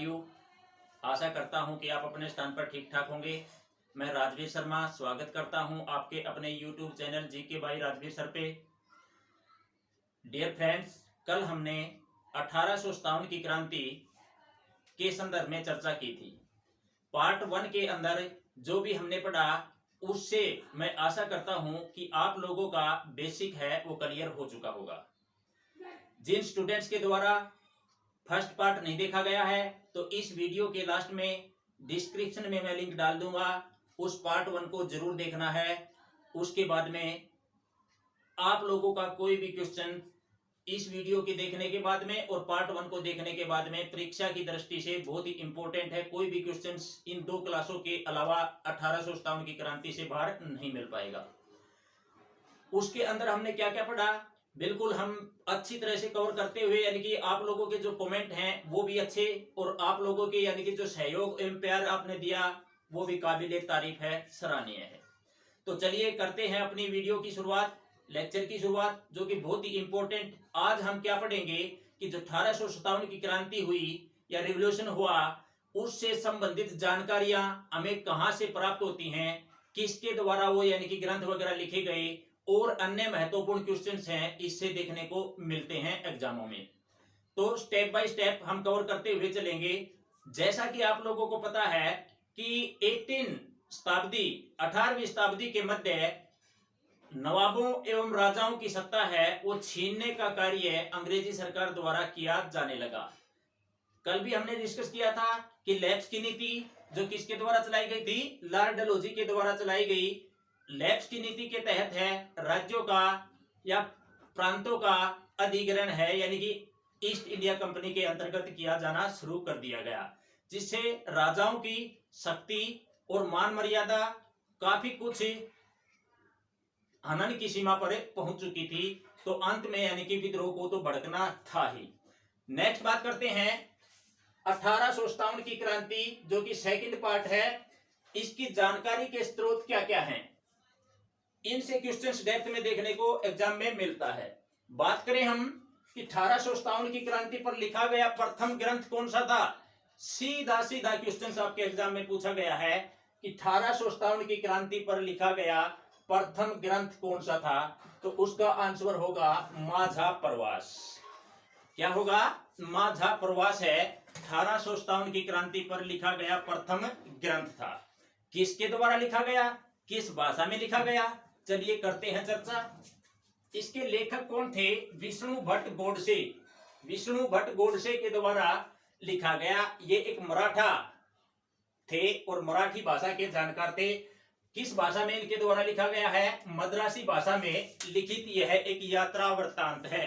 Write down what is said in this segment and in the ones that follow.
भाइयों, आशा करता हूं कि आप अपने स्थान पर ठीक ठाक होंगे। मैं राजवीर शर्मा स्वागत करता हूं आपके अपने YouTube channel GK by Rajveer sir पे। डियर फ्रेंड्स, कल हमने 1857 की क्रांति के संदर्भ में चर्चा की थी। पार्ट 1 के अंदर जो भी हमने पढ़ा उससे मैं आशा करता हूं कि आप लोगों का बेसिक है वो क्लियर हो चुका होगा। जिन स्टूडेंट्स के द्वारा फर्स्ट पार्ट नहीं देखा गया है तो इस वीडियो के लास्ट में डिस्क्रिप्शन में मैं लिंक डाल दूंगा, उस पार्ट 1 को जरूर देखना है। उसके बाद में आप लोगों का कोई भी क्वेश्चन इस वीडियो के देखने के बाद में और पार्ट 1 को देखने के बाद में परीक्षा की दृष्टि से बहुत ही इंपॉर्टेंट है। कोई भी क्वेश्चन इन दो क्लासों के अलावा 1857 की क्रांति से बाहर नहीं मिल पाएगा। उसके अंदर हमने क्या क्या पढ़ा, बिल्कुल हम अच्छी तरह से कवर करते हुए, यानी कि आप लोगों के जो कमेंट हैं वो भी अच्छे और आप लोगों के यानी कि जो सहयोग एवं प्यार आपने दिया वो भी काबिले तारीफ है, सराहनीय है। तो चलिए करते हैं अपनी वीडियो की शुरुआत, लेक्चर की शुरुआत, जो कि बहुत ही इंपॉर्टेंट। आज हम क्या पढ़ेंगे कि जो 1857 की क्रांति हुई या रिवोल्यूशन हुआ उससे संबंधित जानकारियां हमें कहां से प्राप्त होती हैं, किसके द्वारा वो यानी कि ग्रंथ वगैरह लिखे गए और अन्य महत्वपूर्ण क्वेश्चंस हैं, इससे देखने को मिलते हैं एग्जामों में। तो स्टेप बाय स्टेप हम कवर करते हुए चलेंगे। जैसा कि आप लोगों को पता है कि 18वीं शताब्दी के मध्य नवाबों एवं राजाओं की सत्ता है वो छीनने का कार्य अंग्रेजी सरकार द्वारा किया जाने लगा। कल भी हमने डिस्कस किया था कि लैप्स की नीति जो किसके द्वारा चलाई गई थी, लॉर्ड डलहौजी के द्वारा चलाई गई। लैप्स की नीति के तहत है राज्यों का या प्रांतों का अधिग्रहण है, यानी कि ईस्ट इंडिया कंपनी के अंतर्गत किया जाना शुरू कर दिया गया, जिससे राजाओं की शक्ति और मान मर्यादा काफी कुछ हनन की सीमा पर पहुंच चुकी थी। तो अंत में यानी कि विद्रोह को तो भड़कना था ही। नेक्स्ट बात करते हैं 1857 की क्रांति जो कि सेकंड पार्ट है। इसकी जानकारी के स्रोत क्या क्या हैं, इनसे क्वेश्चंस डेप्थ में देखने को एग्जाम में मिलता है। बात करें हम कि 1857 की क्रांति पर लिखा गया प्रथम ग्रंथ कौन सा था, सीधा सीधा क्वेश्चंस आपके एग्जाम में पूछा गया है कि 1857 की क्रांति पर लिखा गया प्रथम ग्रंथ कौन सा था, तो उसका आंसर होगा माझा प्रवास। क्या होगा, माझा प्रवास है 1857 की क्रांति पर लिखा गया प्रथम ग्रंथ था। किसके द्वारा लिखा गया, किस भाषा में लिखा गया, चलिए करते हैं चर्चा। इसके लेखक कौन थे, विष्णु भट्ट गोडसे। विष्णु भट्ट गोडसे के द्वारा लिखा गया। ये एक मराठा थे और मराठी भाषा के जानकार थे। किस भाषा में इनके द्वारा लिखा गया है, मद्रासी भाषा में लिखित यह एक यात्रा वृत्तांत है।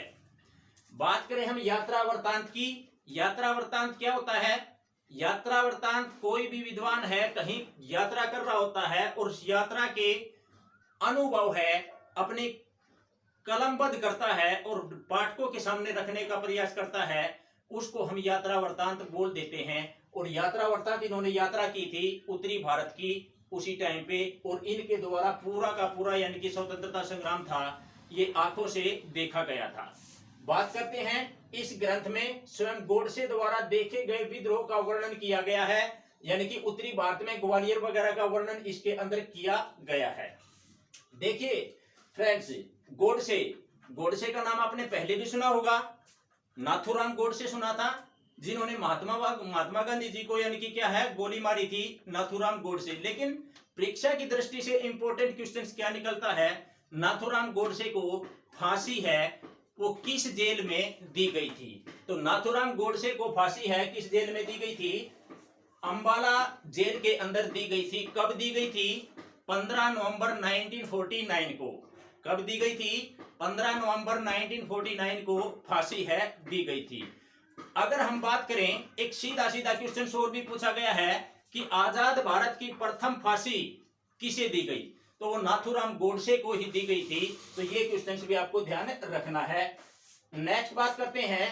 बात करें हम यात्रा वृत्तांत की, यात्रा वृत्तांत क्या होता है, यात्रा वृत्तांत कोई भी विद्वान है कहीं यात्रा कर रहा होता है और उस यात्रा के अनुभव है अपने कलमबद्ध करता है और पाठकों के सामने रखने का प्रयास करता है, उसको हम यात्रा वृत्तांत बोल देते हैं। और यात्रा वृत्तांत इन्होंने यात्रा की थी उत्तरी भारत की उसी टाइम पे, और इनके द्वारा पूरा का पूरा यानी कि स्वतंत्रता संग्राम था ये आंखों से देखा गया था। बात करते हैं इस ग्रंथ में स्वयं गोडसे द्वारा देखे गए विद्रोह का वर्णन किया गया है, यानी कि उत्तरी भारत में ग्वालियर वगैरह का वर्णन इसके अंदर किया गया है। देखिए फ्रेंड्स, गोडसे, गोडसे का नाम आपने पहले भी सुना होगा, नाथूराम गोडसे सुना था, जिन्होंने महात्मा गांधी जी को यानी कि क्या है गोली मारी थी, नाथूराम गोडसे। लेकिन परीक्षा की दृष्टि से इंपॉर्टेंट क्वेश्चन क्या निकलता है, नाथूराम गोडसे को फांसी है वो किस जेल में दी गई थी, तो नाथूराम गोडसे को फांसी है किस जेल में दी गई थी, अंबाला जेल के अंदर दी गई थी। कब दी गई थी, 15 नवंबर 1949 को। कब दी गई थी, 15 नवंबर 1949 को फांसी है दी गई थी। अगर हम बात करें, एक सीधा सीधा क्वेश्चन और भी पूछा गया है कि आजाद भारत की प्रथम फांसी किसे दी गई, तो वो नाथूराम गोडसे को ही दी गई थी। तो ये क्वेश्चन भी आपको ध्यान रखना है। नेक्स्ट बात करते हैं,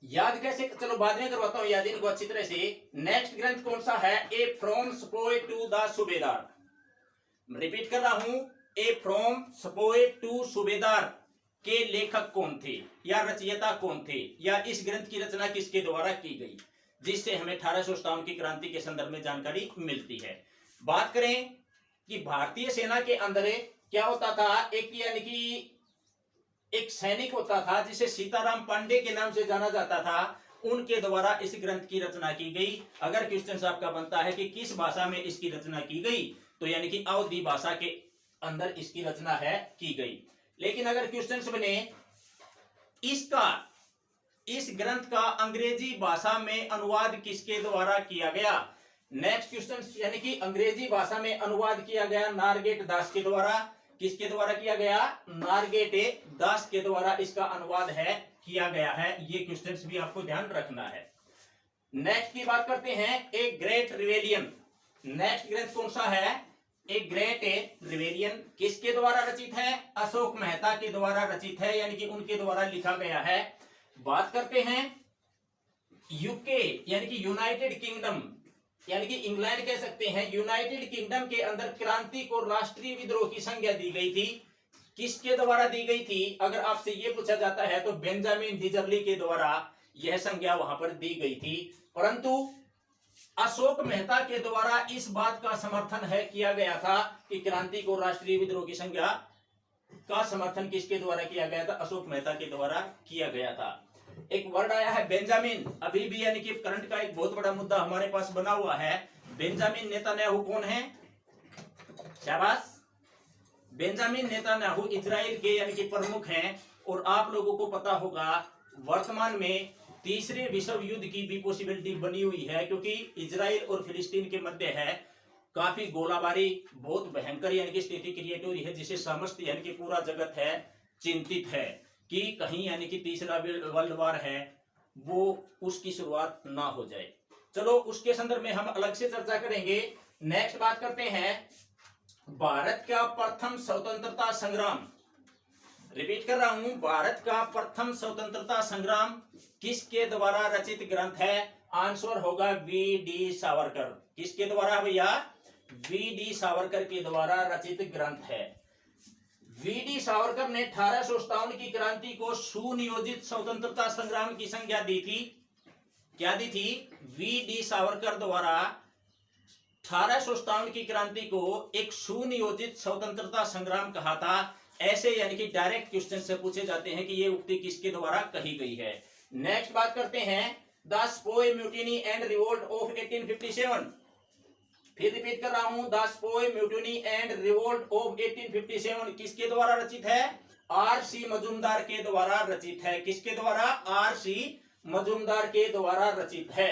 याद कैसे, चलो बाद में करवाता हूं याद इनको अच्छी तरह से। नेक्स्ट ग्रंथ कौन सा है, ए फ्रॉम स्पोए टू द सूबेदार। रिपीट कर रहा हूं, ए फ्रॉम स्पोए टू सूबेदार। के लेखक कौन थे या रचयिता कौन थे या इस ग्रंथ की रचना किसके द्वारा की गई, जिससे हमें 1857 की क्रांति के संदर्भ में जानकारी मिलती है। बात करें कि भारतीय सेना के अंदर क्या होता था, एक यानी कि एक सैनिक होता था जिसे सीताराम पांडे के नाम से जाना जाता था, उनके द्वारा इस ग्रंथ की रचना की गई। अगर क्वेश्चन आपका बनता है कि किस भाषा में इसकी रचना की गई, तो यानी कि अवधी भाषा के अंदर इसकी रचना है की गई। लेकिन अगर क्वेश्चन बने इस ग्रंथ का अंग्रेजी भाषा में अनुवाद किसके द्वारा किया गया, नेक्स्ट क्वेश्चन यानी कि अंग्रेजी भाषा में अनुवाद किया गया नारगेट दास के द्वारा। किसके द्वारा किया गया, नारगेट दास के द्वारा इसका अनुवाद है किया गया है। ये क्वेश्चंस भी आपको ध्यान रखना है। नेक्स्ट की बात करते हैं, ए ग्रेट रिवेलियन। नेक्स्ट ग्रंथ कौन सा है, ए ग्रेट रिवेलियन किसके द्वारा रचित है, अशोक मेहता के द्वारा रचित है, यानी कि उनके द्वारा लिखा गया है। बात करते हैं यूके यानी कि यूनाइटेड किंगडम, यानी कि इंग्लैंड कह सकते हैं, यूनाइटेड किंगडम के अंदर क्रांति को राष्ट्रीय विद्रोह की संज्ञा दी गई थी। किसके द्वारा दी गई थी, अगर आपसे यह पूछा जाता है तो बेंजामिन डिजरली के द्वारा यह संज्ञा वहां पर दी गई थी। परंतु अशोक मेहता के द्वारा इस बात का समर्थन है किया गया था कि क्रांति को राष्ट्रीय विद्रोह की संज्ञा का समर्थन किसके द्वारा किया गया था, अशोक मेहता के द्वारा किया गया था। एक वर्ड आया है बेंजामिन, अभी भी यानी कि करंट का एक बहुत बड़ा मुद्दा हमारे पास बना हुआ है। बेंजामिन नेतान्याहू कौन है, शाबाश, बेंजामिन नेतान्याहू इजराइल के यानी कि प्रमुख हैं। और आप लोगों को पता होगा वर्तमान में तीसरे विश्व युद्ध की भी पॉसिबिलिटी बनी हुई है, क्योंकि इजराइल और फिलिस्तीन के मध्य है काफी गोलाबारी, बहुत भयंकर यानी कि स्थिति क्रिएट हो रही है, जिसे समस्त यानी कि पूरा जगत है चिंतित है कि कहीं यानी कि तीसरा वर्ल्ड वॉर है वो उसकी शुरुआत ना हो जाए। चलो उसके संदर्भ में हम अलग से चर्चा करेंगे। नेक्स्ट बात करते हैं भारत का प्रथम स्वतंत्रता संग्राम। रिपीट कर रहा हूं, भारत का प्रथम स्वतंत्रता संग्राम किसके द्वारा रचित ग्रंथ है, आंसर होगा वी डी सावरकर। किसके द्वारा भैया, वी डी सावरकर के द्वारा रचित ग्रंथ है। वी डी सावरकर ने 1857 की क्रांति को सुनियोजित स्वतंत्रता संग्राम की संज्ञा दी थी। क्या दी थी, वी डी सावरकर द्वारा 1857 की क्रांति को एक सुनियोजित स्वतंत्रता संग्राम कहा था। ऐसे यानी कि डायरेक्ट क्वेश्चन से पूछे जाते हैं कि ये उक्ति किसके द्वारा कही गई है। नेक्स्ट बात करते हैं the sepoy mutiny and revolt of 1857। फिर रिपीट कर रहा हूं, the sepoy mutiny and revolt of 1857 किसके द्वारा रचित है, आर सी मजूमदार के द्वारा रचित है। किसके द्वारा, आर सी मजूमदार के द्वारा रचित है।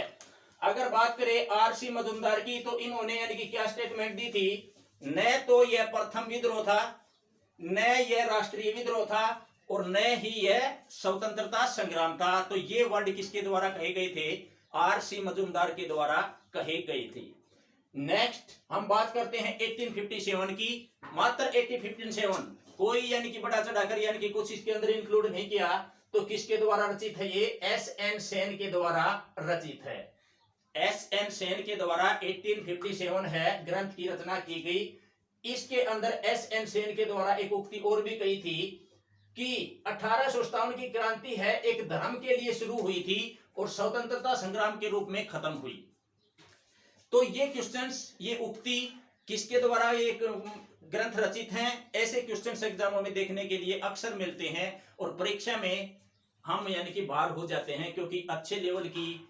अगर बात करें आर सी मजूमदार की, तो इन्होंने यानी कि क्या स्टेटमेंट दी थी, न तो यह प्रथम विद्रोह था, न यह राष्ट्रीय विद्रोह था, और न ही यह स्वतंत्रता संग्राम था। तो ये वर्ड किसके द्वारा कहे गए थे, आर सी मजूमदार के द्वारा कहे गए थे। नेक्स्ट हम बात करते हैं 1857 की। मात्र 1857, कोई यानी कि बड़ा चढ़ाकर यानी कि कुछ इसके अंदर इंक्लूड नहीं किया। तो किसके द्वारा रचित है, ये एस एन सेन के द्वारा रचित है। एस एन सेन के द्वारा 1857 है ग्रंथ की रचना की गई। इसके अंदर एस एन सेन के द्वारा एक उक्ति और भी कही थी कि 1857 की क्रांति है एक धर्म के लिए शुरू हुई थी और स्वतंत्रता संग्राम के रूप में खत्म हुई। तो ये क्वेश्चंस, ये उक्ति किसके द्वारा एक ग्रंथ रचित हैं, ऐसे क्वेश्चंस एग्जामों में देखने के लिए अक्सर मिलते हैं और परीक्षा में हम यानी कि बाहर हो जाते हैं, क्योंकि अच्छे लेवल की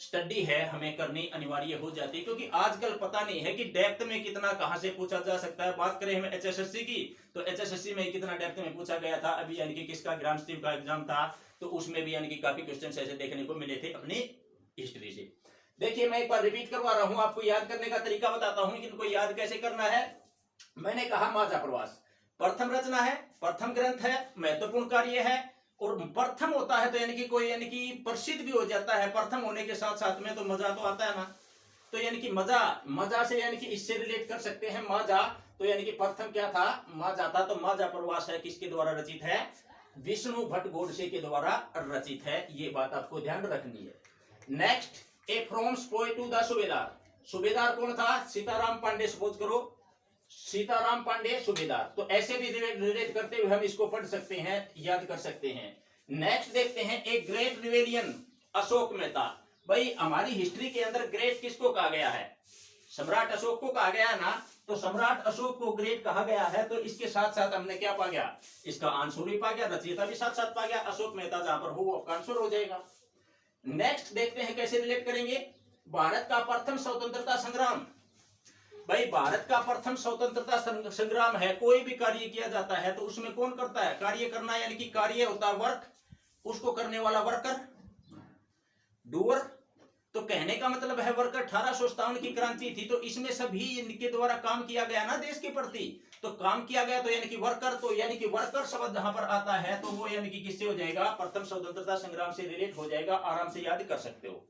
स्टडी है हमें करनी अनिवार्य हो जाती है। क्योंकि आजकल पता नहीं है कि डेप्थ में कितना कहां से पूछा जा सकता है। बात करें हम एचएसएससी की, तो एचएसएससी में कितना डेप्थ में पूछा गया था। अभी यानी कि किसका ग्राम स्टीव का एग्जाम था, तो उसमें भी यानी कि काफी क्वेश्चन ऐसे देखने को मिले थे अपनी हिस्ट्री से। देखिए मैं एक बार रिपीट करवा रहा हूं, आपको याद करने का तरीका बताता हूं कि इनको याद कैसे करना है। मैंने कहा माझा प्रवास प्रथम रचना है, प्रथम ग्रंथ है, महत्वपूर्ण कार्य है, और प्रथम होता है तो यानी कि कोई यानी कि प्रसिद्ध भी हो जाता है। प्रथम होने के साथ साथ में तो मजा तो आता है ना, तो यानी कि मजा से यानी कि इससे रिलेट कर सकते हैं माजा। तो यानी कि प्रथम क्या था, माजा था। तो माजा प्रवास है किसके द्वारा रचित है, विष्णु भट्ट गोडसे के द्वारा रचित है। ये बात आपको ध्यान रखनी है। Next, A from sepoy to the subedar. सूबेदार कौन था, सीताराम पांडे। सपोज करो सीताराम पांडे सूबेदार। तो ऐसे भी रिलेट करते हुए हम इसको पढ़ सकते हैं, याद कर सकते हैं। नेक्स्ट देखते हैं a great rebellion Ashok Mehta. भाई हमारी हिस्ट्री के अंदर ग्रेट किसको कहा गया है? सम्राट अशोक को कहा गया है ना। तो सम्राट अशोक को ग्रेट कहा गया है, तो इसके साथ साथ हमने क्या पा गया? इसका आंसर भी पा गया, रचयिता भी साथ साथ पा गया। अशोक मेहता जहां पर हो वो आपका आंसर हो जाएगा। नेक्स्ट देखते हैं कैसे रिलेट करेंगे। भारत का प्रथम स्वतंत्रता संग्राम। भाई भारत का प्रथम स्वतंत्रता संग्राम है, कोई भी कार्य किया जाता है तो उसमें कौन करता है? कार्य करना, यानी कि कार्य होता है वर्क, उसको करने वाला वर्कर, डूअर। तो कहने का मतलब है वर्कर 1857 की क्रांति थी, तो इसमें सभी इनके द्वारा काम किया गया ना देश के प्रति, तो काम किया गया, तो यानी कि वर्कर, तो यानी कि वर्कर शब्द जहां पर आता है तो वो यानी कि किससे हो जाएगा? प्रथम स्वतंत्रता संग्राम से रिलेट हो जाएगा, आराम से याद कर सकते हो।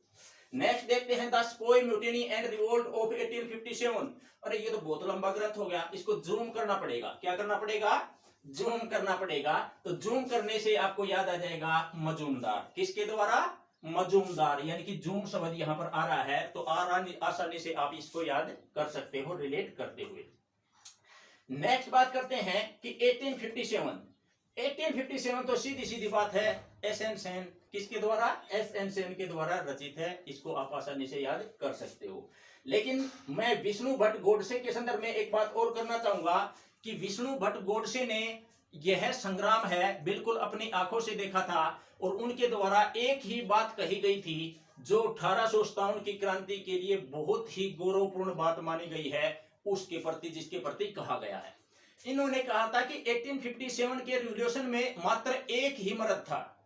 नेक्स्ट देखते हैं the sepoy mutiny and revolt of 1857। अरे ये तो बहुत लंबा ग्रंथ हो गया, इसको जूम करना पड़ेगा। क्या करना पड़ेगा? जूम करना पड़ेगा। तो जूम करने से आपको याद आ जाएगा मजूमदार। किसके द्वारा? मजूमदार। यानी कि जूम शब्द यहां पर आ रहा है, तो आसानी से आप इसको याद कर सकते हो रिलेट करते हुए। नेक्स्ट बात करते हैं कि 1857 तो सीधी सीधी बात है, एसएन सेन। किसके द्वारा? एसएन सेन के द्वारा रचित है, इसको आप आसानी से याद कर सकते हो। लेकिन मैं विष्णु भट्ट गोडसे के संदर्भ में एक बात और करना चाहूंगा कि विष्णु भट्ट गोडसे ने यह संग्राम है बिल्कुल अपनी आंखों से देखा था, और उनके द्वारा एक ही बात कही गई थी जो 1857 की क्रांति के लिए बहुत ही गौरवपूर्ण बात मानी गई है, उसके प्रति, जिसके प्रति कहा गया है। इन्होंने कहा था कि 1857 के रिवॉल्यूशन में मात्र एक ही मर्द था।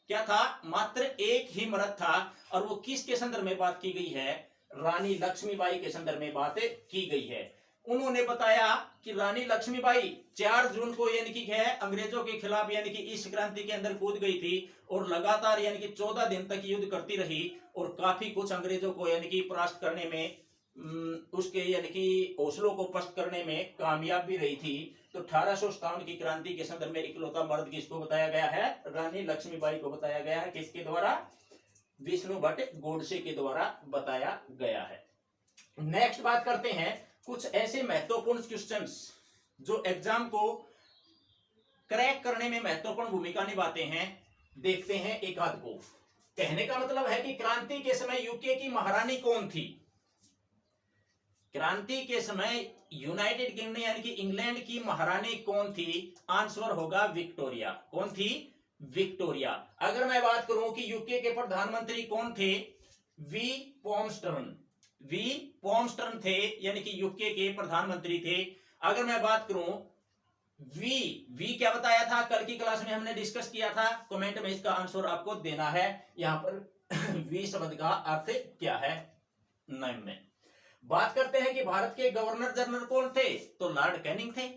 क्या था? मात्र एक ही मर्द था। और वो किसके संदर्भ में बात की गई है? रानी लक्ष्मीबाई के संदर्भ में बात की गई है। उन्होंने बताया कि रानी लक्ष्मीबाई 4 जून को यानी कि है अंग्रेजों के खिलाफ यानी कि इस क्रांति के अंदर कूद गई थी, और लगातार यानी कि 14 दिन तक युद्ध करती रही, और काफी कुछ अंग्रेजों को यानी कि परास्त करने में, उसके यानी कि हौसलों को पस्त करने में कामयाब भी रही थी। तो 1857 की क्रांति के संदर्भ में इकलौता मर्द किसको बताया गया है? रानी लक्ष्मीबाई को बताया गया है। किसके द्वारा? विष्णु भट्ट गोडसे के द्वारा बताया गया है। नेक्स्ट बात करते हैं कुछ ऐसे महत्वपूर्ण क्वेश्चंस जो एग्जाम को क्रैक करने में महत्वपूर्ण भूमिका निभाते हैं। देखते हैं एक आध को। कहने का मतलब है कि क्रांति के समय यूके की महारानी कौन थी? क्रांति के समय यूनाइटेड किंगडम यानी कि इंग्लैंड की महारानी कौन थी? आंसर होगा विक्टोरिया। कौन थी? विक्टोरिया। अगर मैं बात करूं कि यूके के प्रधानमंत्री कौन थे? वी पॉमस्टर्न। वी पॉमस्टर्न थे, यानी कि यूके के प्रधानमंत्री थे। अगर मैं बात करूं वी क्या बताया था? कल की क्लास में हमने डिस्कस किया था, कमेंट में इसका आंसर आपको देना है। यहां पर वी शब्द का अर्थ क्या है नाम में। बात करते हैं कि भारत के गवर्नर जनरल कौन थे? तो लॉर्ड कैनिंग थे।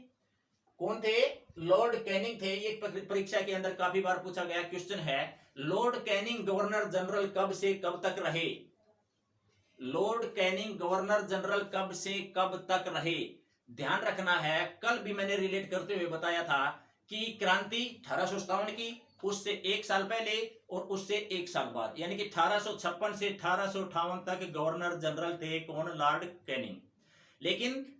कौन थे? लॉर्ड कैनिंग थे। ये परीक्षा के अंदर काफी बार पूछा गया क्वेश्चन है। लॉर्ड कैनिंग गवर्नर जनरल कब से कब तक रहे? लॉर्ड कैनिंग गवर्नर जनरल कब से कब तक रहे? ध्यान रखना है, कल भी मैंने रिलेट करते हुए बताया था कि क्रांति 1857 की, उससे एक साल पहले और उससे एक साल बाद, यानी कि 1856 से 1858 तक गवर्नर जनरल थे कौन? Lord Canning. लेकिन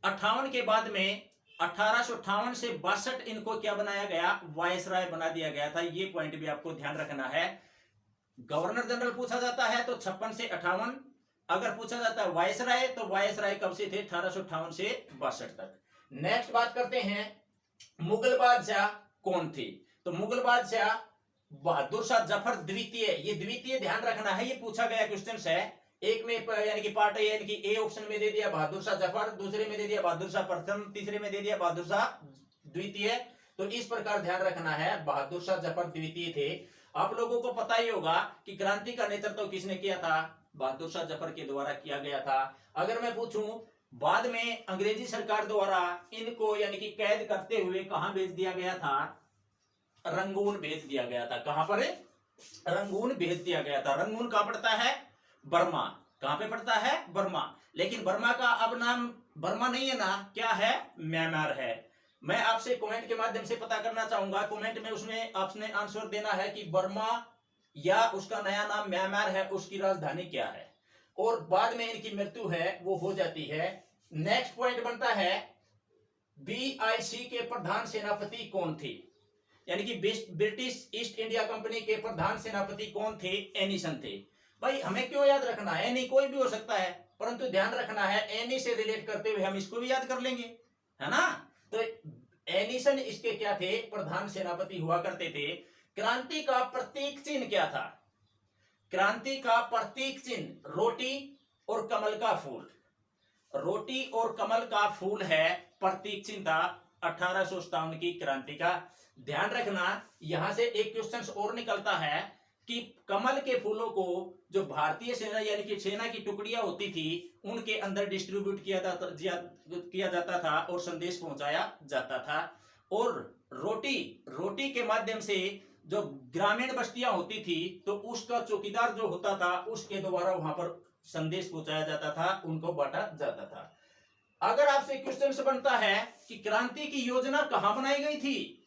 58 के बाद में 1858 से 62 इनको क्या बनाया गया? वायसराय बना दिया गया था। ये पॉइंट भी आपको ध्यान रखना है। गवर्नर जनरल पूछा जाता है तो 56 से 58, अगर पूछा जाता है वायसराय तो वायसराय कब से थे? 1858 से 62 तक। नेक्स्ट बात करते हैं मुगल बादशाह कौन थे? तो मुगल बादशाह बहादुर शाह जफर द्वितीय। ये द्वितीय ध्यान रखना है, ये पूछा गया क्वेश्चन है। एक में यानी कि पार्ट ए यानी कि ए ऑप्शन में दे दिया बहादुर शाह जफर, दूसरे में दे दिया बहादुर शाह प्रथम, तीसरे में दे दिया बहादुर शाह द्वितीय। तो इस प्रकार ध्यान रखना है, बहादुर शाह जफर द्वितीय थे। आप लोगों को पता ही होगा कि क्रांति का नेतृत्व किसने किया था? बहादुर शाह जफर के द्वारा किया गया था। अगर मैं पूछूं बाद में अंग्रेजी सरकार द्वारा इनको यानी कि कैद करते हुए कहां भेज दिया गया था? रंगून भेज दिया गया था। कहां पर? रंगून भेज दिया गया था। रंगून कहां पड़ता है? बर्मा। कहां पे पड़ता है? बर्मा। लेकिन बर्मा का अब नाम बर्मा नहीं है ना, क्या है? म्यांमार है। मैं आपसे कमेंट के माध्यम से पता करना चाहूंगा, कमेंट में उसमें आपने आंसर देना है कि बर्मा या उसका नया नाम म्यांमार है, उसकी राजधानी क्या है। और बाद में इनकी मृत्यु है वो हो जाती है नेक्स्ट पॉइंट बनता है BIC के प्रधान सेनापति कौन थे, यानी कि ब्रिटिश ईस्ट इंडिया कंपनी के प्रधान सेनापति कौन थे, एनीसन थे। भाई हमें क्यों याद रखना है, एनी कोई भी हो सकता है, परंतु ध्यान रखना है एनी से रिलेट करते हुए हम इसको भी याद कर लेंगे, है ना। तो एनीसन इसके क्या थे, प्रधान सेनापति हुआ करते थे। क्रांति का प्रतीक चिन्ह क्या था, क्रांति का प्रतीक चिन्ह रोटी और कमल का फूल, रोटी और कमल का फूल है प्रतीक चिन्ह था 1857 की क्रांति का। ध्यान रखना यहां से एक क्वेश्चन और निकलता है कि कमल के फूलों को जो भारतीय सेना यानी कि सेना की टुकड़ियां होती थी उनके अंदर डिस्ट्रीब्यूट किया जाता था और संदेश पहुंचाया जाता था। और रोटी के माध्यम से जो ग्रामीण बस्तियां होती थी तो उसका चौकीदार जो होता था उसके द्वारा वहां पर संदेश पहुंचाया जाता था, उनको बांटा जाता था। अगर आपसे क्वेश्चन बनता है कि क्रांति की योजना कहां बनाई गई थी,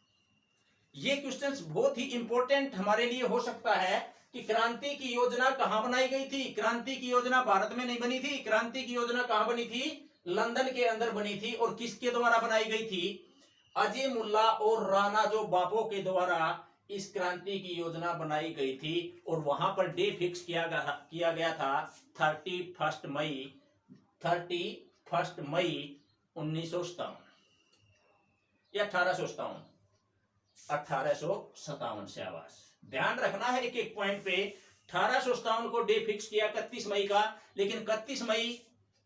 ये क्वेश्चन बहुत ही इंपॉर्टेंट हमारे लिए हो सकता है कि क्रांति की योजना कहां बनाई गई थी। क्रांति की योजना भारत में नहीं बनी थी, क्रांति की योजना कहां बनी थी, लंदन के अंदर बनी थी। और किसके द्वारा बनाई गई थी, अजय मुल्ला और राणा जो बापो के द्वारा इस क्रांति की योजना बनाई गई थी। और वहां पर डे फिक्स किया गया था 31 मई 1957 या 1857 से आवाज। ध्यान रखना है एक एक पॉइंट पे। 1857 को डे फिक्स किया 31 मई का, लेकिन 31 मई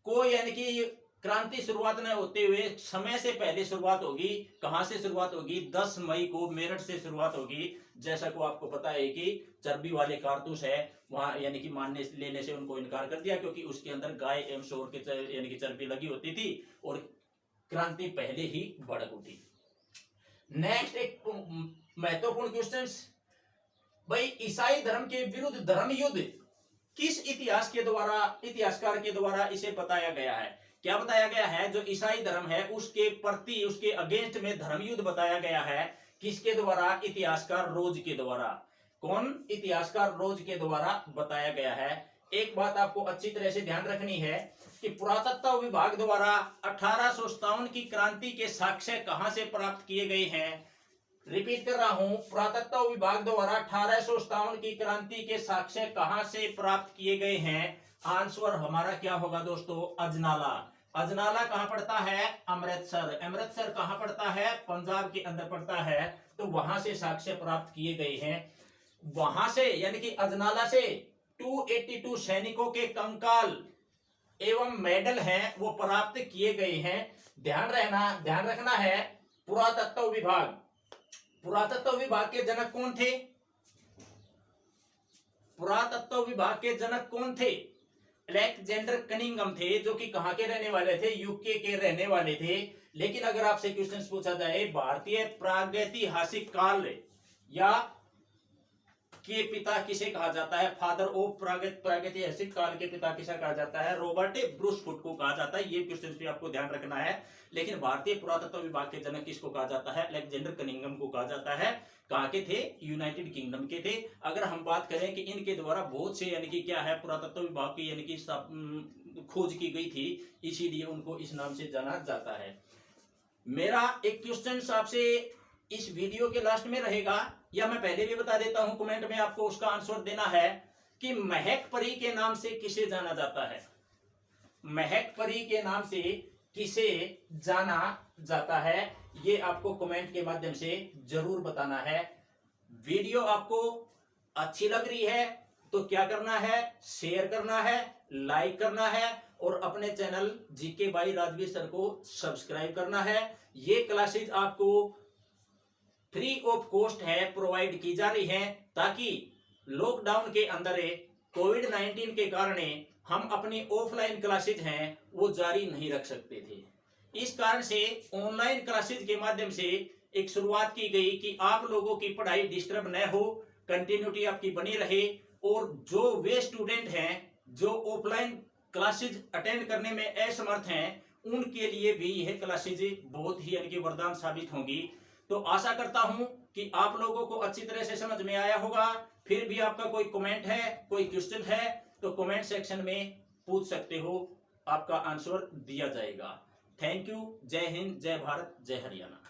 को यानी कि क्रांति शुरुआत न होते हुए समय से पहले शुरुआत होगी। कहां से शुरुआत होगी, 10 मई को मेरठ से शुरुआत होगी। जैसा को आपको पता है कि चर्बी वाले कारतूस है वहां यानी कि मानने लेने से उनको इनकार कर दिया, क्योंकि उसके अंदर गाय एवं शोर के यानी कि चर्बी लगी होती थी और क्रांति पहले ही भड़क उठी। नेक्स्ट एक महत्वपूर्ण क्वेश्चन, भाई ईसाई धर्म के विरुद्ध धर्म युद्ध किस इतिहासकार के द्वारा इसे बताया गया है। क्या बताया गया है, जो ईसाई धर्म है उसके प्रति उसके अगेंस्ट में धर्म युद्ध बताया गया है। किसके द्वारा, इतिहासकार रोज के द्वारा। कौन, इतिहासकार रोज के द्वारा बताया गया है। एक बात आपको अच्छी तरह से ध्यान रखनी है कि पुरातत्व विभाग द्वारा 1857 की क्रांति के साक्ष्य कहां से प्राप्त किए गए हैं। रिपीट कर रहा हूं, पुरातत्व विभाग द्वारा 1857 की क्रांति के साक्ष्य कहां से प्राप्त किए गए हैं। आंसर हमारा क्या होगा दोस्तों, अजनाला। अजनाला कहां पड़ता है, अमृतसर। अमृतसर कहां पड़ता है, पंजाब के अंदर पड़ता है। तो वहां से साक्ष्य प्राप्त किए गए हैं। वहां से यानी कि अजनाला से 282 सैनिकों के कंकाल एवं मेडल हैं वो प्राप्त किए गए हैं। ध्यान रखना है। पुरातत्व विभाग के जनक कौन थे, पुरातत्व विभाग के जनक कौन थे, अलेक्जेंडर कनिंघम थे, जो कि कहां के रहने वाले थे, यूके के रहने वाले थे। लेकिन अगर आपसे क्वेश्चन पूछा जाए भारतीय प्रागैतिहासिक काल या के पिता किसे कहा जाता है, फादर ऑफ प्रागैतिहासिक काल के पिता किसे कहा जाता है, रॉबर्ट ब्रूस फुट को कहा जाता है। ये क्वेश्चन भी आपको ध्यान रखना है। लेकिन भारतीय पुरातत्व विभाग के जनक किसको कहा जाता है, अलेक्जेंडर कनिंघम को कहा जाता है। कहां के थे, यूनाइटेड किंगडम के थे। अगर हम बात करें कि इनके द्वारा बहुत से यानी कि क्या है पुरातत्व विभाग की यानी कि खोज की गई थी, इसीलिए उनको इस नाम से जाना जाता है। मेरा एक क्वेश्चन आपसे इस वीडियो के लास्ट में रहेगा, या मैं पहले भी बता देता हूं, कमेंट में आपको उसका आंसर देना है कि महक परी के नाम से किसे जाना जाता है। महक परी के नाम से किसे जाना जाता है, ये आपको कमेंट के माध्यम से जरूर बताना है। वीडियो आपको अच्छी लग रही है तो क्या करना है, शेयर करना है, लाइक करना है और अपने channel GK by Rajveer sir को सब्सक्राइब करना है। ये क्लासेज आपको फ्री ऑफ कॉस्ट है प्रोवाइड की जा रही है, ताकि लॉकडाउन के अंदर कोविड-19 के कारण हम अपनी ऑफलाइन क्लासेज हैं वो जारी नहीं रख सकते थे। इस कारण से ऑनलाइन क्लासेज के माध्यम से एक शुरुआत की गई कि आप लोगों की पढ़ाई डिस्टर्ब न हो, कंटिन्यूटी आपकी बनी रहे। और जो वे स्टूडेंट हैं जो ऑफलाइन क्लासेज अटेंड करने में असमर्थ हैं, उनके लिए भी यह क्लासेज बहुत ही यानी कि वरदान साबित होंगी। तो आशा करता हूं कि आप लोगों को अच्छी तरह से समझ में आया होगा। फिर भी आपका कोई कमेंट है, कोई क्वेश्चन है तो कमेंट सेक्शन में पूछ सकते हो। आपका आंसर दिया जाएगा। Thank you. जय हिंद, जय भारत, जय हरियाणा।